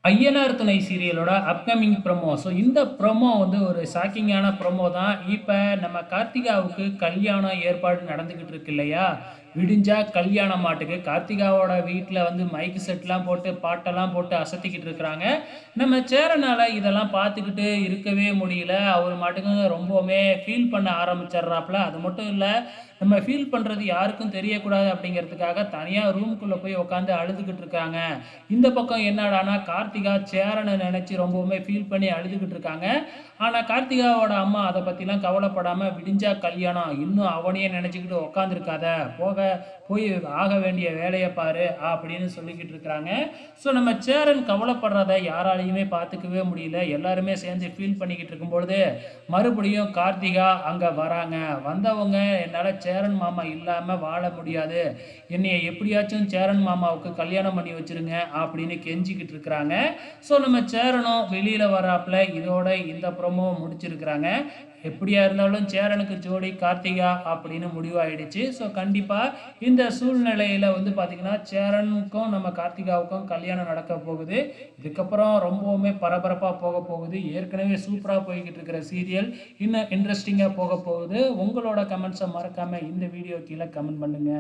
ஐயனார் துணை சீரியலோட upcoming promo. So இந்த promo வந்து ஒரு ஷாக்கிங்கான ப்ரோமோ தான். இப்ப நம்ம கார்த்திகாவுக்கு கல்யாணம் ஏற்பாடு நடந்துகிட்டு இருக்கு இல்லையா? விடிஞ்சா கல்யாண மாட்டுக்கு கார்த்திகாவோட வீட்ல வந்து மைக் செட்லாம் போட்டு, பாட்டெல்லாம் போட்டு அசத்திக்கிட்டு இருக்கிறாங்க. நம்ம சேரனால இதெல்லாம் பார்த்துக்கிட்டு இருக்கவே முடியல. அவரு மாட்டுக்கு ரொம்பவுமே ஃபீல் பண்ண ஆரம்பிச்சர்றாப்ல. அது மட்டும் இல்ல, நம்ம ஃபீல் பண்றது யாருக்கும் தெரியக்கூடாது அப்படிங்கிறதுக்காக தனியா ரூம்குள்ள போய் உட்காந்து அழுதுகிட்டு இருக்காங்க. இந்த பக்கம் என்னடான்னா, கார்த்திகா சேரன நெனச்சு ரொம்பவுமே ஃபீல் பண்ணி அழுதுகிட்டு இருக்காங்க. ஆனா, கார்த்திகாவோட அம்மா அத பத்திலாம் கவலைப்படாம, "விடிஞ்சா கல்யாணம். இன்னும் அவனையே நெனச்சுக்கிட்டு உட்காந்துருக்காத. போய் ஆக வேண்டிய வேலைய பாரு" அப்படின்னு சொல்லிக்கிட்டு இருக்கிறாங்க. ஸோ, நம்ம சேரன் கவலைப்படுறத யாராலயுமே பார்த்துக்கவே முடியல. எல்லாருமே சேர்ந்து ஃபீல் பண்ணிக்கிட்டு இருக்கும்பொழுது, மறுபடியும் கார்த்திகா அங்க வராங்க. வந்தவங்க, "என்னால சேரன் மாமா இல்லாம வாழ முடியாது. என்னைய எப்படியாச்சும் சேரன் மாமாவுக்கு கல்யாணம் பண்ணி வச்சுருங்க" அப்படின்னு கெஞ்சிக்கிட்டு இருக்கிறாங்க. ஸோ நம்ம சேரனும் வெளியில வராப்புல இதோட இந்த ப்ரோமோ முடிச்சிருக்கிறாங்க. எப்படியா இருந்தாலும் சேரனுக்கு ஜோடி கார்த்திகா அப்படின்னு முடிவாயிடுச்சு. ஸோ கண்டிப்பா இந்த சூழ்நிலையில வந்து பார்த்தீங்கன்னா, சேரனுக்கும் நம்ம கார்த்திகாவுக்கும் கல்யாணம் நடக்க போகுது. இதுக்கப்புறம் ரொம்பவுமே பரபரப்பா போக போகுது. ஏற்கனவே சூப்பரா போய்க்கிட்டு இருக்கிற சீரியல் இன்னும் இன்ட்ரஸ்டிங்கா போக போகுது. உங்களோட கமெண்ட்ஸ மறக்காம இந்த வீடியோ கீழ கமெண்ட் பண்ணுங்க.